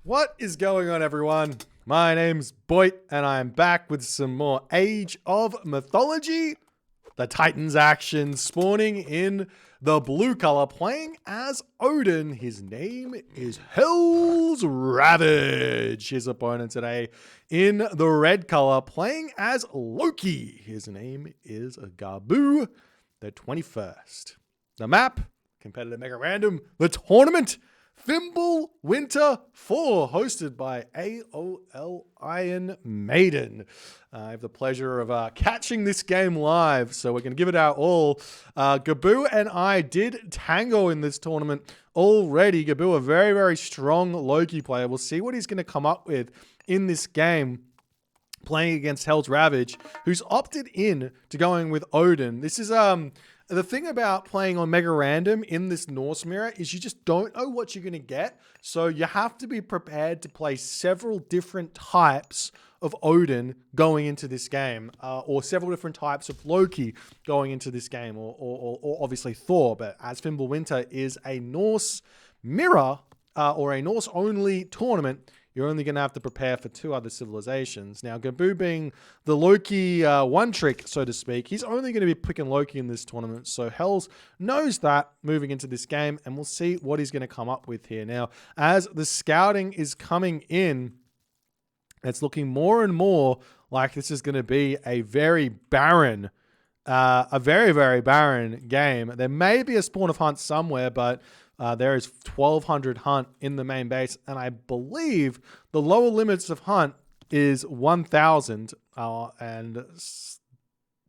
What is going on, everyone? My name's Boit, and I'm back with some more Age of Mythology. The Titans action spawning in the blue color, playing as Odin. His name is Hell's Ravage. His opponent today in the red color, playing as Loki. His name is Gaboo, the 21st. The map, competitive mega random, the tournament, Fimbulwinter 4, hosted by AOL Iron Maiden. I have the pleasure of catching this game live, so we're going to give it our all. Gaboo and I did tango in this tournament already. Gaboo, a very, very strong Loki player. We'll see what he's going to come up with in this game, playing against Hell's Ravage, who's opted in to going with Odin. This is the thing about playing on Mega Random in this Norse mirror is you just don't know what you're going to get. So you have to be prepared to play several different types of Odin going into this game, or several different types of Loki going into this game, or obviously Thor. But as Fimbulwinter is a Norse mirror, or a Norse only tournament, you're only going to have to prepare for two other civilizations. Now, Gaboo being the Loki one trick, so to speak, he's only going to be picking Loki in this tournament. So Hells knows that moving into this game, and we'll see what he's going to come up with here. Now, as the scouting is coming in, it's looking more and more like this is going to be a very barren, very, very barren game. There may be a spawn of hunt somewhere, but there is 1,200 hunt in the main base, and I believe the lower limits of hunt is 1,000, and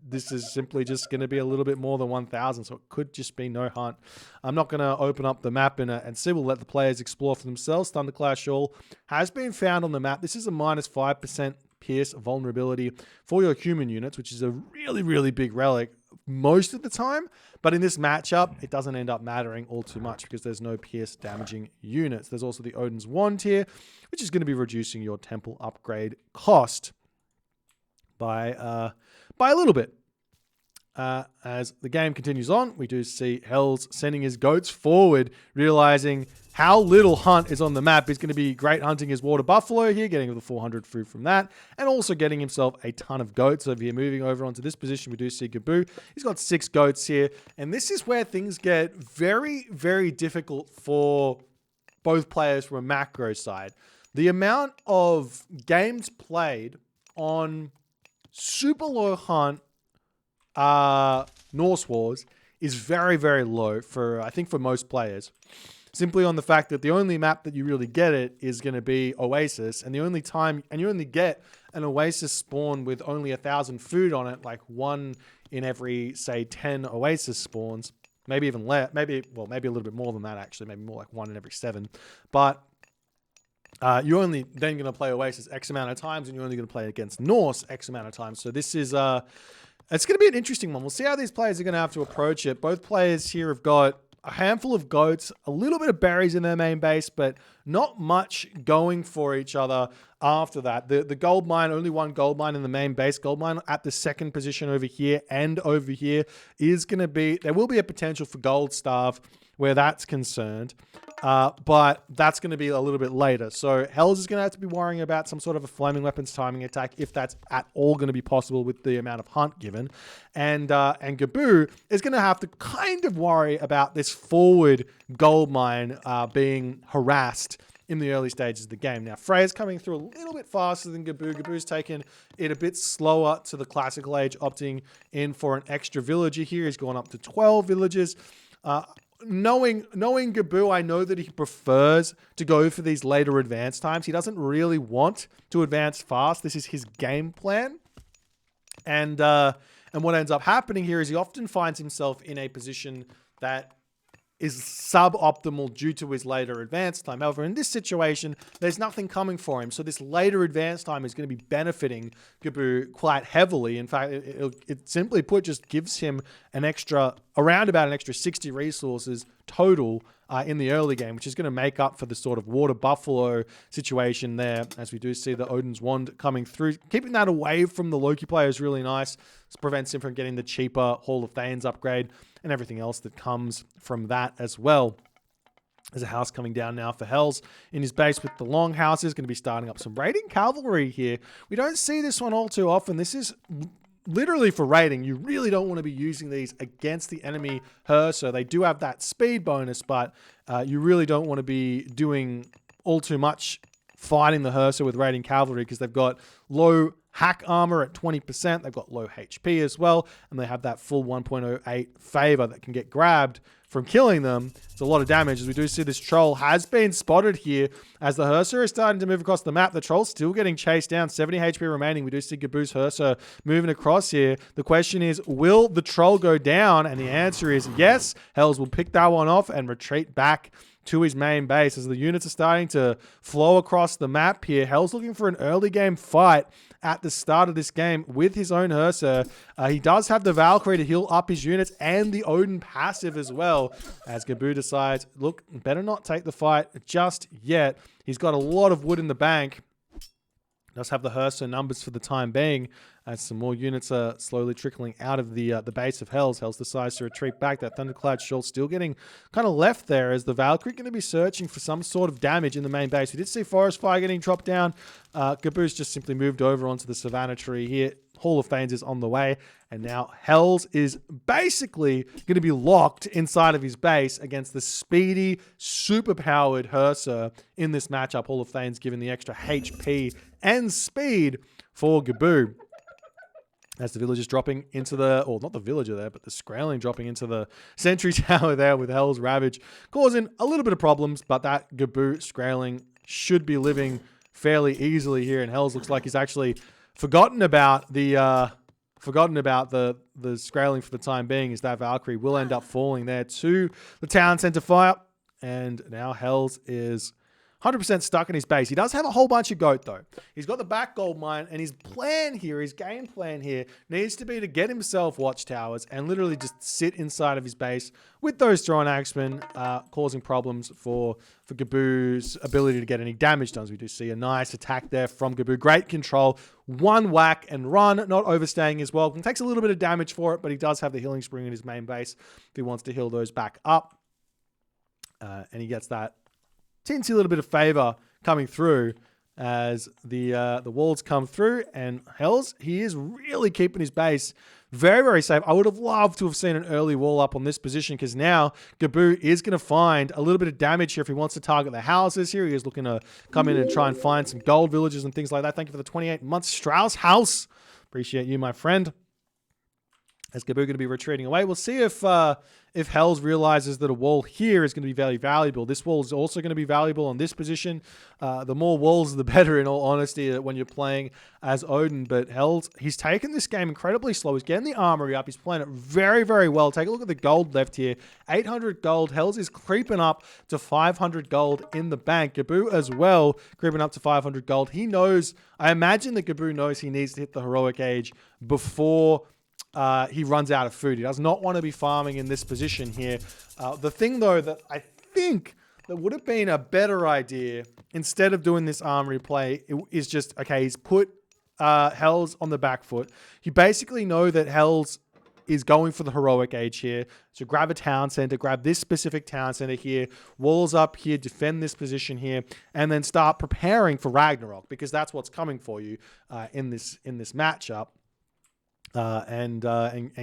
this is simply just going to be a little bit more than 1,000, so it could just be no hunt. I'm not going to open up the map and see. We'll let the players explore for themselves. Thunderclash Shawl has been found on the map. This is a minus 5% pierce vulnerability for your human units, which is a really, really big relic most of the time. But in this matchup, it doesn't end up mattering all too much because there's no pierce damaging units. There's also the Odin's Wand here, which is going to be reducing your temple upgrade cost by a little bit. As the game continues on, we do see Hells sending his goats forward, realizing how little hunt is on the map. He's going to be great hunting his water buffalo here, getting the 400 food from that, and also getting himself a ton of goats over here. Moving over onto this position, we do see Gaboo. He's got 6 goats here, and this is where things get very, very difficult for both players from a macro side. The amount of games played on super low hunt Norse Wars is very, very low for, I think, for most players. Simply on the fact that the only map that you really get it is going to be Oasis, and the only time, and you only get an Oasis spawn with only 1,000 food on it, like 1 in every, say, 10 Oasis spawns, maybe even less, maybe a little bit more than that, actually, maybe more like 1 in every 7. But you're only then going to play Oasis X amount of times, and you're only going to play against Norse X amount of times. So this is it's going to be an interesting one. We'll see how these players are going to have to approach it. Both players here have got a handful of goats, a little bit of berries in their main base, but not much going for each other after that. The gold mine, only 1 gold mine in the main base. Gold mine at the second position over here and over here is going to be, there will be a potential for gold starve where that's concerned. But that's going to be a little bit later. So Hells is going to have to be worrying about some sort of a flaming weapons timing attack, if that's at all going to be possible with the amount of hunt given. And Gaboo is going to have to kind of worry about this forward gold mine being harassed in the early stages of the game. Now, Freya's coming through a little bit faster than Gaboo. Gaboo's taken it a bit slower to the classical age, opting in for an extra villager here. He's gone up to 12 villagers. Knowing Gaboo, I know that he prefers to go for these later advance times. He doesn't really want to advance fast. This is his game plan. And what ends up happening here is he often finds himself in a position that is suboptimal due to his later advance time. However, in this situation, there's nothing coming for him. So this later advance time is going to be benefiting Gaboo quite heavily. In fact, it simply put just gives him around about an extra 60 resources total in the early game, which is going to make up for the sort of water buffalo situation there, as we do see the Odin's Wand coming through. Keeping that away from the Loki player is really nice. This prevents him from getting the cheaper Hall of Thanes upgrade and everything else that comes from that as well. There's a house coming down now for Hells in his base with the long houses. Going to be starting up some raiding cavalry here. We don't see this one all too often. This is literally for raiding. You really don't want to be using these against the enemy Hersa. They do have that speed bonus, but you really don't want to be doing all too much fighting the Hersa with raiding cavalry because they've got low hack armor at 20%. They've got low HP as well, and they have that full 1.08 favor that can get grabbed from killing them. It's a lot of damage. As we do see, this troll has been spotted here as the Hersa is starting to move across the map. The troll's still getting chased down, 70 HP remaining. We do see Gaboo's Hersa moving across here. The question is, will the troll go down? And the answer is yes. Hells will pick that one off and retreat back to his main base as the units are starting to flow across the map here. Hell's looking for an early game fight at the start of this game with his own Hersa. He does have the Valkyrie to heal up his units and the Odin passive as well, as Gaboo decides, look, better not take the fight just yet. He's got a lot of wood in the bank. Does have the Hersa numbers for the time being, as some more units are slowly trickling out of the base of Hells. Hells decides to retreat back. That Thundercloud Shawl still getting kind of left there, as the Valkyrie going to be searching for some sort of damage in the main base. We did see Forest Fire getting dropped down. Gaboo's just simply moved over onto the Savannah tree here. Hall of Fames is on the way, and now Hells is basically going to be locked inside of his base against the speedy, super-powered Hersa in this matchup. Hall of Fames given the extra HP and speed for Gaboo. As the villagers dropping into the, or not the villager there, but the Skraeling dropping into the sentry tower there with Hell's Ravage, causing a little bit of problems, but that Gaboo Skraeling should be living fairly easily here, and Hells looks like he's actually forgotten about the Skraeling for the time being, as that Valkyrie will end up falling there to the town center fire, and now Hells is 100% stuck in his base. He does have a whole bunch of goat, though. He's got the back gold mine, and his plan here, his game plan here, needs to be to get himself watchtowers and literally just sit inside of his base with those Thrown Axemen, causing problems for Gaboo's ability to get any damage done. As we do see a nice attack there from Gaboo. Great control. One whack and run, not overstaying as well. It takes a little bit of damage for it, but he does have the healing spring in his main base if he wants to heal those back up. And he gets that teensy little bit of favor coming through as the walls come through, and Hells, he is really keeping his base very, very safe. I would have loved to have seen an early wall up on this position, because now Gaboo is going to find a little bit of damage here if he wants to target the houses here. He is looking to come in and try and find some gold villages and things like that. Thank you for the 28 months, Strauss House. Appreciate you, my friend. As Gaboo going to be retreating away, we'll see if Hells realizes that a wall here is going to be very valuable. This wall is also going to be valuable on this position. The more walls, the better, in all honesty, when you're playing as Odin. But Hells, he's taken this game incredibly slow. He's getting the armory up. He's playing it very, very well. Take a look at the gold left here. 800 gold. Hells is creeping up to 500 gold in the bank. Gaboo as well, creeping up to 500 gold. He knows, I imagine that Gaboo knows he needs to hit the heroic age before he runs out of food. He does not want to be farming in this position here. The thing, though, that I think that would have been a better idea, instead of doing this armory play, is just, okay, he's put Hells on the back foot. You basically know that Hells is going for the heroic age here. So grab a town center, grab this specific town center here, walls up here, defend this position here, and then start preparing for Ragnarok, because that's what's coming for you in this matchup. And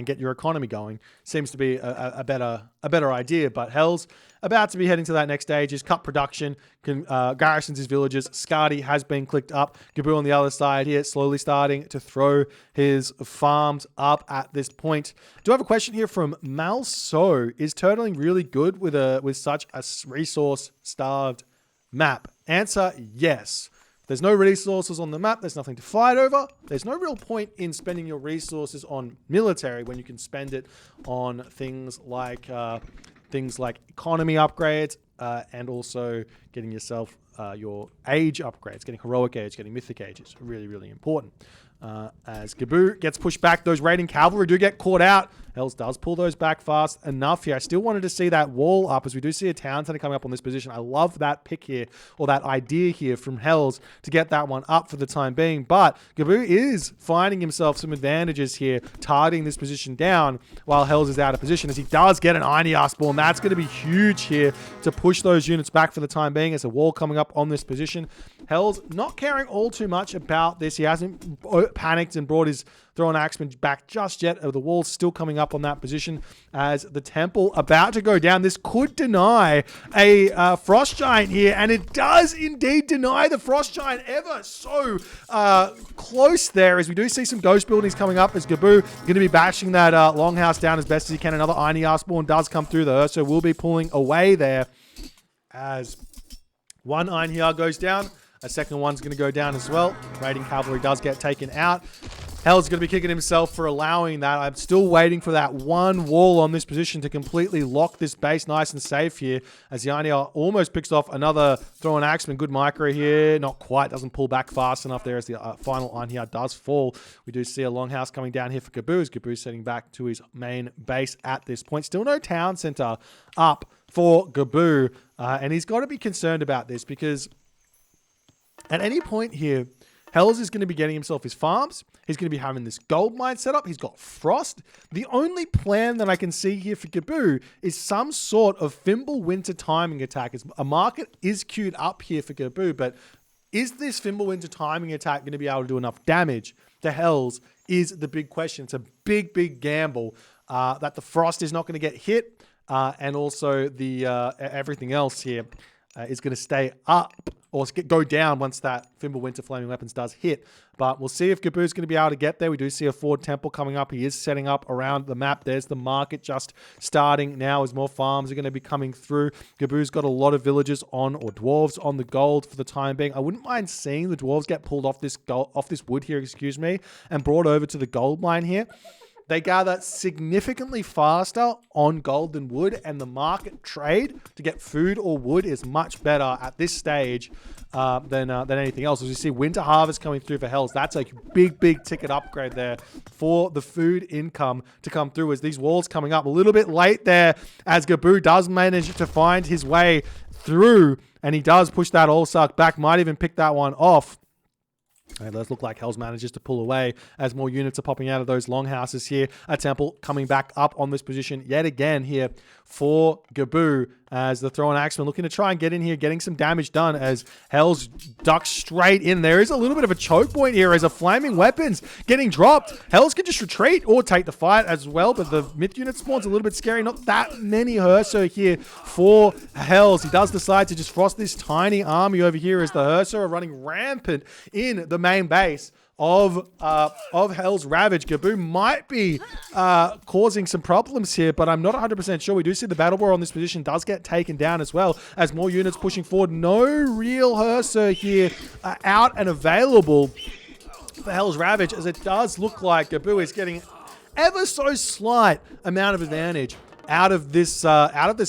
get your economy going seems to be a better idea. But Hell's about to be heading to that next stage. Is cut production, garrisons his villages. Skadi has been clicked up. Gaboo on the other side here, slowly starting to throw his farms up at this point. Do I have a question here from Malso? Is turtling really good with such a resource-starved map? Answer, yes. There's no resources on the map. There's nothing to fight over. There's no real point in spending your resources on military when you can spend it on things like economy upgrades and also getting yourself your age upgrades, getting heroic age, getting mythic age is really, really important. As Gaboo gets pushed back, those raiding cavalry do get caught out. Hells does pull those back fast enough here. I still wanted to see that wall up as we do see a town center coming up on this position. I love that pick here, or that idea here from Hells to get that one up for the time being. But Gaboo is finding himself some advantages here, targeting this position down while Hells is out of position as he does get an Iron Spawn. That's going to be huge here to push those units back for the time being as a wall coming up on this position. Hells not caring all too much about this. He hasn't panicked and brought his Thrown Axeman back just yet. The wall's still coming up on that position as the temple about to go down. This could deny a Frost Giant here, and it does indeed deny the Frost Giant ever so close there as we do see some ghost buildings coming up as Gaboo going to be bashing that longhouse down as best as he can. Another Iron Spawn does come through the Ursa, will be pulling away there as one Iron goes down. A second one's going to go down as well. Raiding Cavalry does get taken out. Hell's going to be kicking himself for allowing that. I'm still waiting for that one wall on this position to completely lock this base nice and safe here as Yarnia almost picks off another Thrown Axeman. Good micro here. Not quite. Doesn't pull back fast enough there as the final on here does fall. We do see a longhouse coming down here for Gaboo as Gaboo's setting back to his main base at this point. Still no town center up for Gaboo. And he's got to be concerned about this because at any point here, Hells is going to be getting himself his farms. He's going to be having this gold mine set up. He's got Frost. The only plan that I can see here for Gaboo is some sort of Fimbulwinter timing attack. A market is queued up here for Gaboo, but is this Fimbulwinter timing attack going to be able to do enough damage to Hells is the big question. It's a big, big gamble that the Frost is not going to get hit and also the everything else here is going to stay up or go down once that Fimbulwinter Flaming Weapons does hit. But we'll see if Gaboo's going to be able to get there. We do see a Ford Temple coming up. He is setting up around the map. There's the market just starting now as more farms are going to be coming through. Gaboo's got a lot of villagers on, or dwarves on the gold for the time being. I wouldn't mind seeing the dwarves get pulled off this wood here, and brought over to the gold mine here. They gather significantly faster on gold than wood, and the market trade to get food or wood is much better at this stage than anything else. As you see Winter Harvest coming through for Hells, that's a big, big ticket upgrade there for the food income to come through as these walls coming up a little bit late there as Gaboo does manage to find his way through, and he does push that Allsuck back, might even pick that one off. It does look like Hells manages to pull away as more units are popping out of those longhouses here. A temple coming back up on this position yet again here for Gaboo as the Thrown Axeman looking to try and get in here, getting some damage done as Hells ducks straight in. There is a little bit of a choke point here as a Flaming Weapon's getting dropped. Hells can just retreat or take the fight as well, but the Myth unit spawn's a little bit scary. Not that many Herso here for Hells. He does decide to just frost this tiny army over here as the Herso are running rampant in the main base of Hell's Ravage. Gaboo might be causing some problems here, but I'm not 100% sure. We do see the Battle Boar on this position does get taken down as well as more units pushing forward. No real Herso here out and available for Hell's Ravage, as it does look like Gaboo is getting ever so slight amount of advantage out of this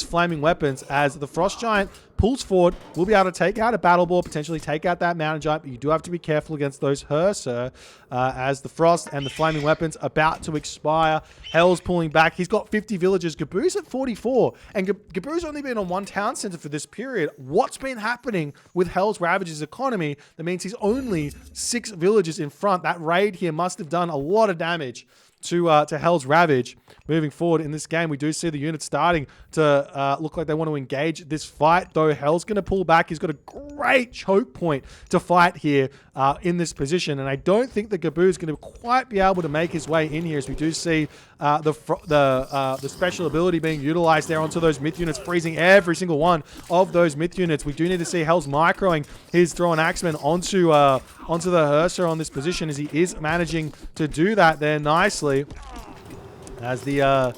Flaming Weapons as the Frost Giant pulls forward. We'll be able to take out a Battle Boar, potentially take out that Mountain Giant, but you do have to be careful against those Herso as the Frost and the Flaming Weapons about to expire. Hell's pulling back. He's got 50 villagers. Gaboo's at 44, and Gaboo's only been on one town center for this period. What's been happening with Hell's Ravage's economy? That means he's only 6 villages in front. That raid here must have done a lot of damage to Hell's Ravage. Moving forward in this game, we do see the units starting to look like they want to engage this fight, though Hell's going to pull back. He's got a great choke point to fight here in this position, and I don't think that Gaboo is going to quite be able to make his way in here, as we do see the special ability being utilized there onto those Myth units, freezing every single one of those Myth units. We do need to see Hell's microing his Thrown Axeman onto the Herso on this position, as he is managing to do that there nicely. As the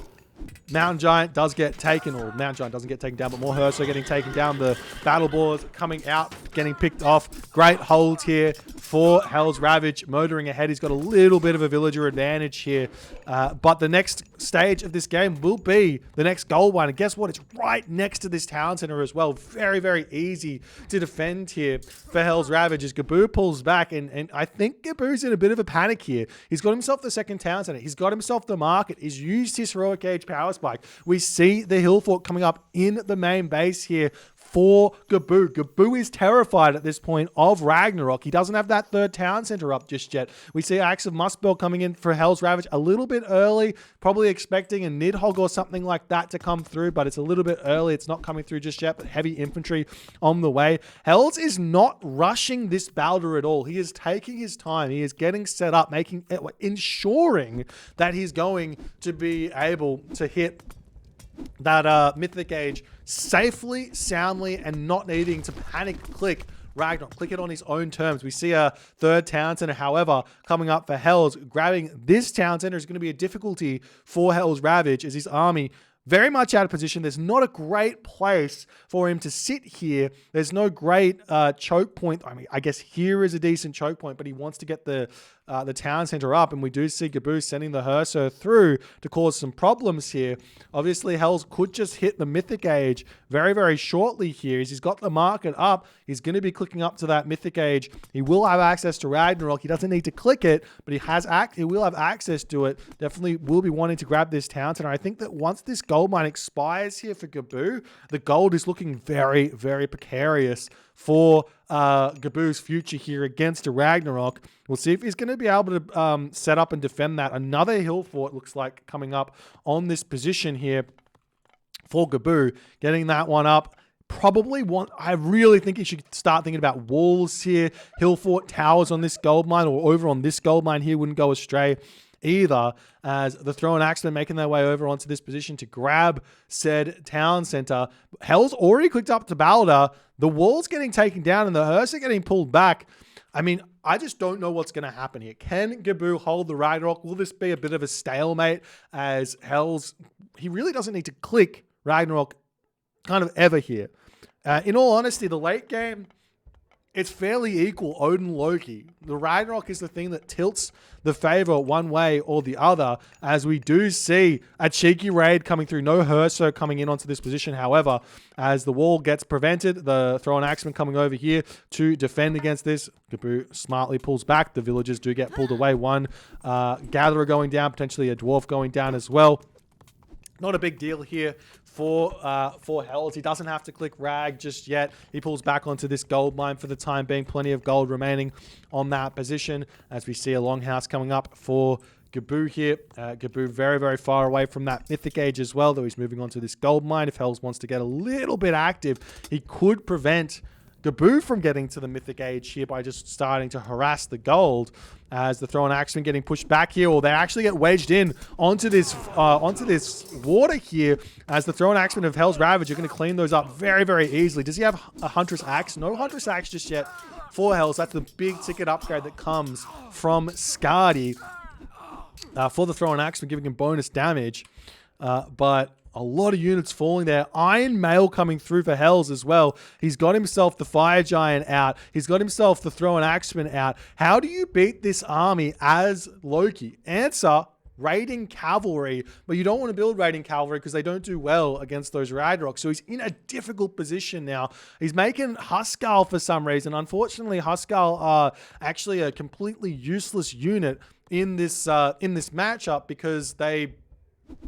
Mountain Giant does get taken, or Mountain Giant doesn't get taken down, but more Herso getting taken down. The battle boars coming out, getting picked off. Great hold here for Hell's Ravage. Motoring ahead, he's got a little bit of a villager advantage here. But the next stage of this game will be the next gold one. And guess what? It's right next to this town center as well. Very, very easy to defend here for Hell's Ravage as Gaboo pulls back. And I think Gaboo's in a bit of a panic here. He's got himself the second town center. He's got himself the market. He's used his Heroic Age power spike. We see the hill fort coming up in the main base here for Gaboo. Gaboo is terrified at this point of Ragnarok. He doesn't have that third town center up just yet. We see Axe of Muspel coming in for Hell's Ravage a little bit early, probably expecting a Nidhogg or something like that to come through, but it's a little bit early. It's not coming through just yet, but heavy infantry on the way. Hell's is not rushing this Baldur at all. He is taking his time. He is getting set up, ensuring that he's going to be able to hit that Mythic Age safely, soundly, and not needing to panic click Ragnarok. Click it on his own terms. We see a third town center, however, coming up for Hell's. Grabbing this town center is going to be a difficulty for Hell's Ravage as his army very much out of position. There's not a great place for him to sit here. There's no great choke point. I mean, I guess here is a decent choke point, but he wants to get the town center up, and we do see Gaboo sending the Herso through to cause some problems here. Obviously, Hells could just hit the Mythic Age very, very shortly here. He's got the market up. He's going to be clicking up to that Mythic Age. He will have access to Ragnarok. He doesn't need to click it, but he will have access to it. Definitely will be wanting to grab this town center. I think that once this gold mine expires here for Gaboo, the gold is looking very, very precarious for Gaboo's future here against a Ragnarok. We'll see if he's going to be able to set up and defend that. Another hill fort looks like coming up on this position here for Gaboo. Getting that one up. I really think he should start thinking about walls here. Hill fort towers on this gold mine, or over on this gold mine here, wouldn't go astray either, as the Throw and Axemen making their way over onto this position to grab said town center. Hell's already clicked up to Baldur. The wall's getting taken down and the hearse are getting pulled back. I mean, I just don't know what's going to happen here. Can Gaboo hold the Ragnarok? Will this be a bit of a stalemate, as he really doesn't need to click Ragnarok kind of ever here. In all honesty, the late game, it's fairly equal, Odin, Loki. The Ragnarok is the thing that tilts the favor one way or the other, as we do see a cheeky raid coming through. No Herso coming in onto this position, however, as the wall gets prevented. The Throw and Axeman coming over here to defend against this. Gaboo smartly pulls back. The villagers do get pulled away. One Gatherer going down, potentially a Dwarf going down as well. Not a big deal here for Hells. He doesn't have to click Rag just yet. He pulls back onto this gold mine for the time being. Plenty of gold remaining on that position, as we see a longhouse coming up for Gaboo here. Gaboo very, very far away from that Mythic Age as well, though he's moving on to this gold mine. If Hells wants to get a little bit active, he could prevent Gaboo from getting to the Mythic Age here by just starting to harass the gold, as the Throw and Axeman getting pushed back here, or they actually get wedged in onto this water here, as the Throw and Axeman of Hell's Ravage are going to clean those up very, very easily. Does he have a Huntress Axe? No Huntress Axe just yet for Hells. That's the big ticket upgrade that comes from Skadi for the Throw and Axeman, giving him bonus damage. But a lot of units falling there. Iron Mail coming through for Hells as well. He's got himself the Fire Giant out. He's got himself the Throw and Axeman out. How do you beat this army as Loki? Answer, raiding cavalry. But you don't want to build raiding cavalry because they don't do well against those Ragnarok. So he's in a difficult position now. He's making Huskarl for some reason. Unfortunately, Huskarl are actually a completely useless unit in this matchup, because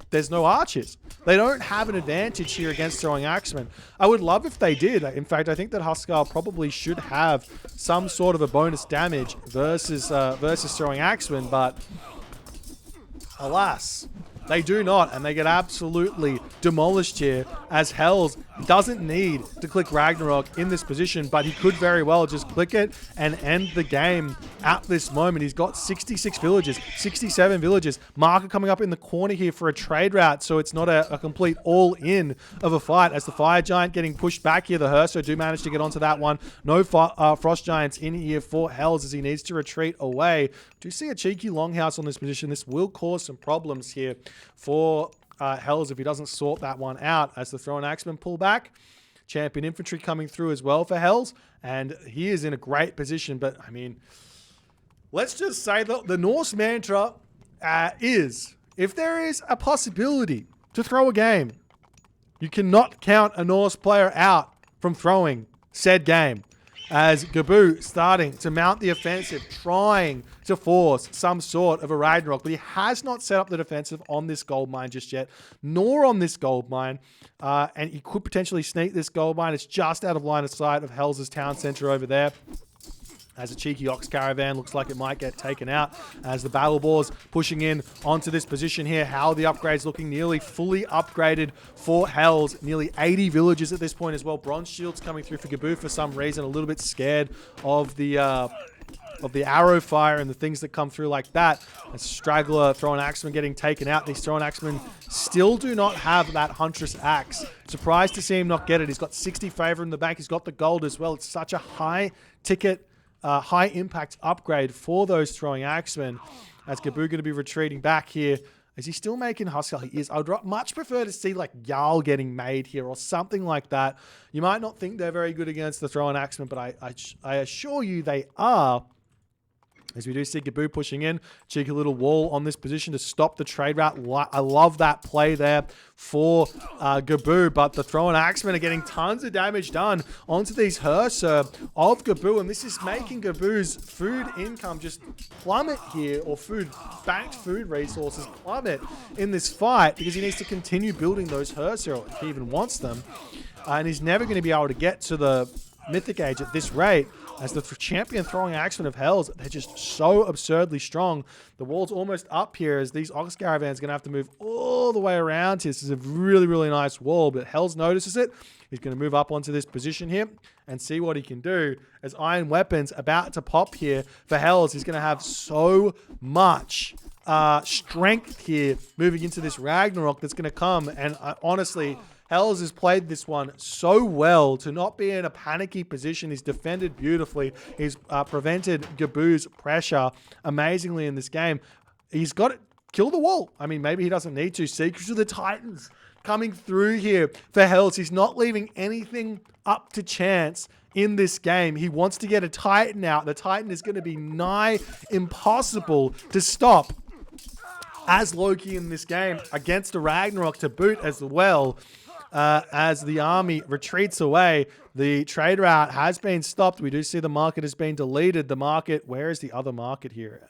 there's no archers. They don't have an advantage here against Throwing Axemen. I would love if they did. In fact, I think that Huskarl probably should have some sort of a bonus damage versus Throwing Axemen, but alas, they do not, and they get absolutely demolished here, as Hells doesn't need to click Ragnarok in this position, but he could very well just click it and end the game at this moment. He's got 66 villages, 67 villages. Marker coming up in the corner here for a trade route, so it's not a complete all-in of a fight, as the Fire Giant getting pushed back here. The Herso do manage to get onto that one. No Frost Giants in here for Hells, as he needs to retreat away. Do see a cheeky longhouse on this position. This will cause some problems here for Hells if he doesn't sort that one out as the Throwing Axemen pull back. Champion Infantry coming through as well for Hells, and he is in a great position. But, I mean, let's just say that the Norse mantra is, if there is a possibility to throw a game, you cannot count a Norse player out from throwing said game. As Gaboo starting to mount the offensive, trying to force some sort of a Ragnarok, but he has not set up the defensive on this gold mine just yet, nor on this gold mine, and he could potentially sneak this gold mine. It's just out of line of sight of Hells' town center over there. As a cheeky ox caravan looks like it might get taken out as the battle boars pushing in onto this position here. How are the upgrades looking? Nearly fully upgraded for Hells. Nearly 80 villages at this point as well. Bronze shields coming through for Gaboo for some reason. A little bit scared of the arrow fire and the things that come through like that. A straggler Throwing Axeman getting taken out. These Throwing Axemen still do not have that Huntress Axe. Surprised to see him not get it. He's got 60 favor in the bank. He's got the gold as well. It's such a high ticket, high impact upgrade for those Throwing Axemen. As Gaboo going to be retreating back here. Is he still making Huskar? He is. I would much prefer to see like Jarl getting made here or something like that. You might not think they're very good against the Throwing Axemen, but I assure you they are. As we do see Gaboo pushing in, cheeky little wall on this position to stop the trade route. I love that play there for Gaboo, but the Throwing Axemen are getting tons of damage done onto these Hearser of Gaboo, and this is making Gaboo's food income just plummet here, or banked food resources plummet in this fight, because he needs to continue building those Hearser if he even wants them, and he's never going to be able to get to the Mythic Age at this rate. As the champion Throwing Axemen of Hells, they're just so absurdly strong. The wall's almost up here as these Ox Caravans are going to have to move all the way around here. This is a really, really nice wall, but Hells notices it. He's going to move up onto this position here and see what he can do. As Iron Weapon's about to pop here for Hells, he's going to have so much strength here moving into this Ragnarok that's going to come. And honestly, Hells has played this one so well to not be in a panicky position. He's defended beautifully. He's prevented Gaboo's pressure amazingly in this game. He's got to kill the wall. I mean, maybe he doesn't need to. Secrets of the Titans coming through here for Hells. He's not leaving anything up to chance in this game. He wants to get a Titan out. The Titan is going to be nigh impossible to stop as Loki in this game against a Ragnarok to boot as well. As the army retreats away, the trade route has been stopped. We do see the market has been deleted. The market, where is the other market here?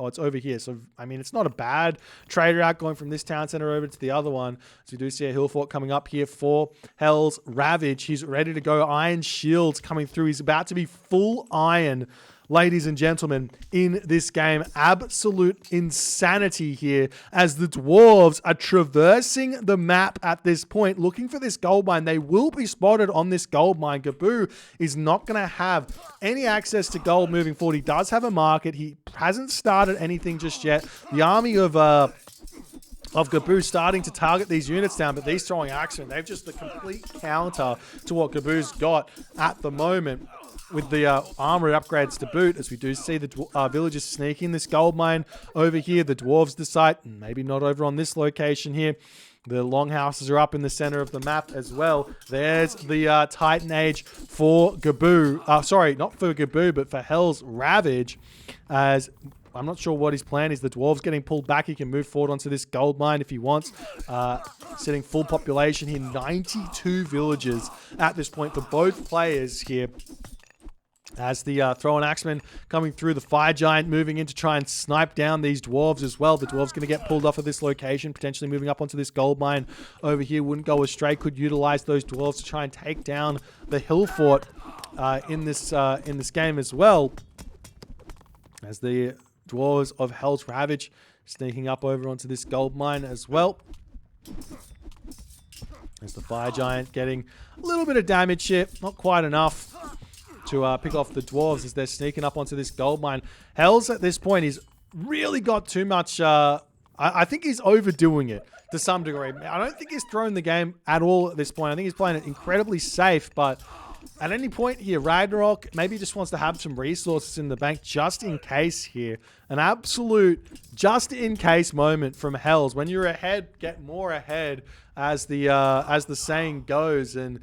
It's over here. So, I mean, it's not a bad trade route going from this town center over to the other one. So we do see a hill fort coming up here for Hell's Ravage. He's ready to go. Iron shields coming through. He's about to be full iron, ladies and gentlemen, in this game. Absolute insanity here as the dwarves are traversing the map at this point, looking for this gold mine. They will be spotted on this gold mine. Gaboo is not going to have any access to gold moving forward. He does have a market. He hasn't started anything just yet. The army of Gaboo starting to target these units down, but these Throwing Axemen, they've just the complete counter to what Gaboo's got at the moment, with the armor upgrades to boot, as we do see the villagers sneaking this gold mine over here. The dwarves decide, maybe not over on this location here. The longhouses are up in the center of the map as well. There's the Titan Age for Gaboo. Sorry, not for Gaboo, but for Hell's Ravage. As I'm not sure what his plan is. The dwarves getting pulled back. He can move forward onto this gold mine if he wants. Sitting full population here. 92 villagers at this point for both players here. As the Throwing Axeman coming through, the Fire Giant moving in to try and snipe down these dwarves as well. The dwarves going to get pulled off of this location, potentially moving up onto this gold mine over here. Wouldn't go astray. Could utilize those dwarves to try and take down the hill fort in this game as well. As the dwarves of Hell's Ravage sneaking up over onto this gold mine as well. As the Fire Giant getting a little bit of damage here, not quite enough to pick off the dwarves as they're sneaking up onto this gold mine. Hells at this point, he's really got too much. I think he's overdoing it to some degree. I don't think he's thrown the game at all at this point. I think he's playing it incredibly safe, but at any point here, Ragnarok maybe just wants to have some resources in the bank just in case here. An absolute just in case moment from Hells. When you're ahead, get more ahead, as the saying goes. And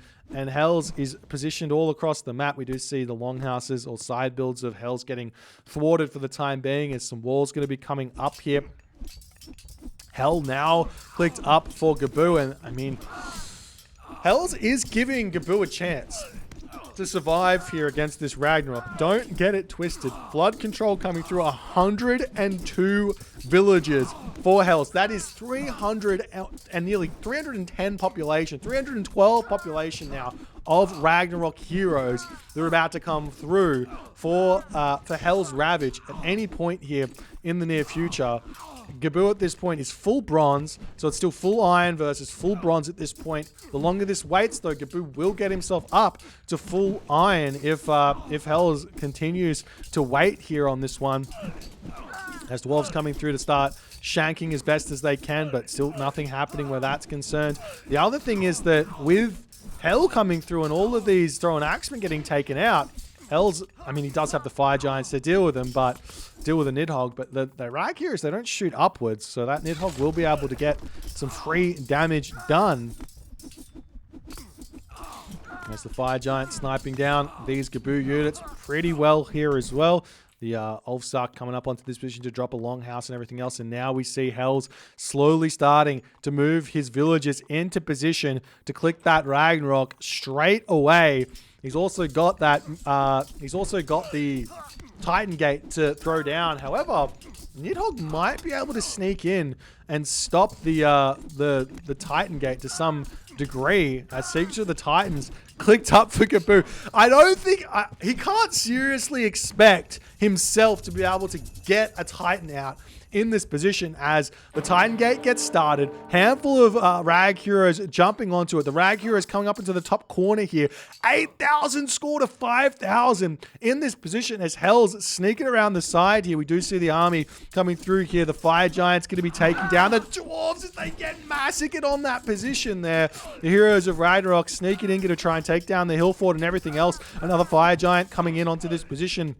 Hells is positioned all across the map. We do see the longhouses or side builds of Hells getting thwarted for the time being, as some walls going to be coming up here. Hell now clicked up for Gaboo, and I mean, Hells is giving Gaboo a chance to survive here against this Ragnarok. Don't get it twisted. Flood control coming through 102 villages for Hells. That is 300 and nearly 310 population, 312 population now of Ragnarok heroes that are about to come through for Hell's Ravage at any point here in the near future. Gaboo at this point is full bronze, so it's still full iron versus full bronze at this point. The longer this waits, though, Gaboo will get himself up to full iron if Hells continues to wait here on this one. As Dwarves coming through to start shanking as best as they can, but still nothing happening where that's concerned. The other thing is that with Hell coming through and all of these Thrown Axemen getting taken out, Hells, I mean, he does have the Fire Giants to deal with them, but deal with the Nidhogg. But the Rag Heroes, they don't shoot upwards, so that Nidhogg will be able to get some free damage done. As the Fire Giant sniping down these Gaboo units pretty well here as well. The Ulfsark coming up onto this position to drop a longhouse and everything else. And now we see Hells slowly starting to move his villagers into position to click that Ragnarok straight away. He's also got that. He's also got the Titan Gate to throw down. However, Nidhogg might be able to sneak in and stop the Titan Gate to some degree, as Secret of the Titans clicked up for Gaboo. I don't think he can't seriously expect himself to be able to get a Titan out in this position as the Titan Gate gets started. Handful of Rag Heroes jumping onto it. The Rag Heroes coming up into the top corner here. 8,000 score to 5,000 in this position as Hell's sneaking around the side here. We do see the army coming through here. The Fire Giant's going to be taking down the Dwarves as they get massacred on that position there. The Heroes of Ragnarok sneaking in, going to try and take down the Hill Fort and everything else. Another Fire Giant coming in onto this position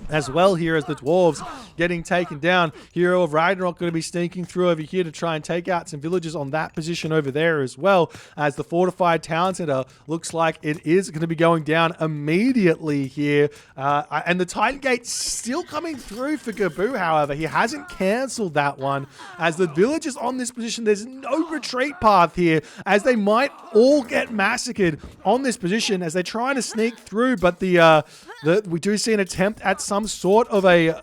as well here as the Dwarves getting taken down. Hero of Ragnarok going to be sneaking through over here to try and take out some villages on that position over there as well, as the fortified town center looks like it is going to be going down immediately here. And the Titan Gate still coming through for Gaboo, however. He hasn't cancelled that one, as the villagers on this position, there's no retreat path here, as they might all get massacred on this position as they're trying to sneak through, but we do see an attempt at some sort of a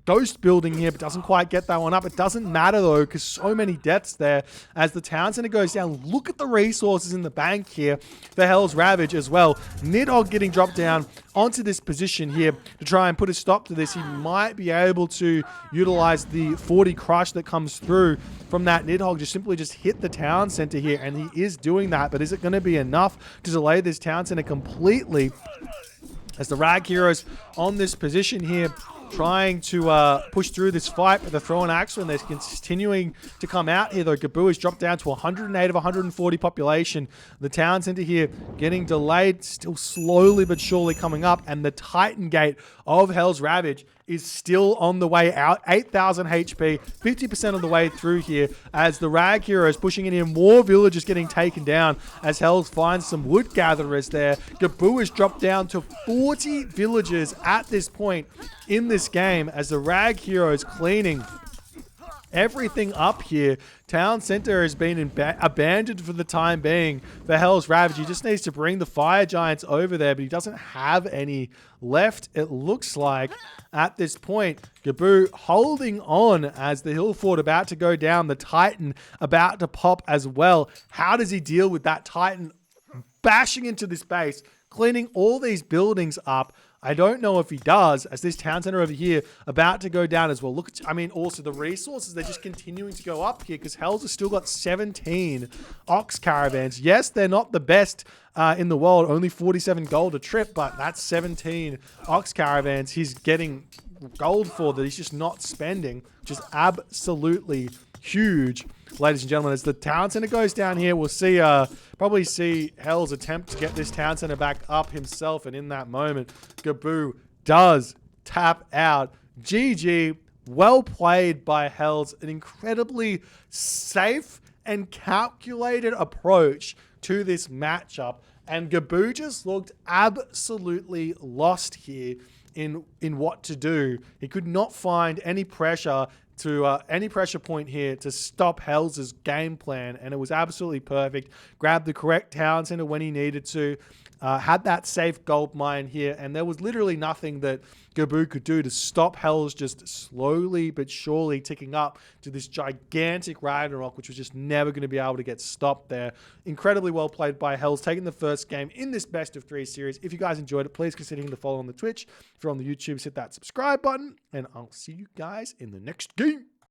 ghost building here, but doesn't quite get that one up. It doesn't matter though, because so many deaths there as the town center goes down. Look at the resources in the bank here for Hell's Ravage as well. Nidhogg getting dropped down onto this position here to try and put a stop to this. He might be able to utilize the 40 crush that comes through from that Nidhogg, simply hit the town center here, and he is doing that. But is it going to be enough to delay this town center completely? As the Rag Heroes on this position here trying to push through this fight with the Thrown Axemen. They're continuing to come out here, though. Gaboo has dropped down to 108 of 140 population. The town center here getting delayed, still slowly but surely coming up, and the Titan Gate of Hell's Ravage is still on the way out. 8,000 HP, 50% of the way through here, as the Rag Heroes pushing in here. More villagers getting taken down as Hells finds some wood gatherers there. Gaboo has dropped down to 40 villagers at this point in this game as the Rag Heroes cleaning everything up here. Town center has been abandoned for the time being for Hell's Ravage. He just needs to bring the Fire Giants over there, but he doesn't have any left, it looks like, at this point. Gaboo holding on as the Hill Fort about to go down. The Titan about to pop as well. How does he deal with that Titan bashing into this base, cleaning all these buildings up? I don't know if he does, as this town center over here about to go down as well. Look, I mean, also the resources, they're just continuing to go up here because Hells has still got 17 ox caravans. Yes, they're not the best in the world, only 47 gold a trip, but that's 17 ox caravans he's getting gold for that he's just not spending, which is absolutely huge, ladies and gentlemen. As the town center goes down here, we'll see, probably see Hell's attempt to get this town center back up himself. And in that moment, Gaboo does tap out. GG. Well played by Hells. An incredibly safe and calculated approach to this matchup. And Gaboo just looked absolutely lost here in what to do. He could not find any pressure point here to stop Hells' game plan, and it was absolutely perfect. Grabbed the correct town center when he needed to, had that safe gold mine here, and there was literally nothing that Gaboo could do to stop Hells just slowly but surely ticking up to this gigantic Ragnarok, which was just never going to be able to get stopped there. Incredibly well played by Hells, taking the first game in this best of 3 series. If you guys enjoyed it, please consider hitting the follow on the Twitch. If you're on the YouTube, hit that subscribe button, and I'll see you guys in the next game.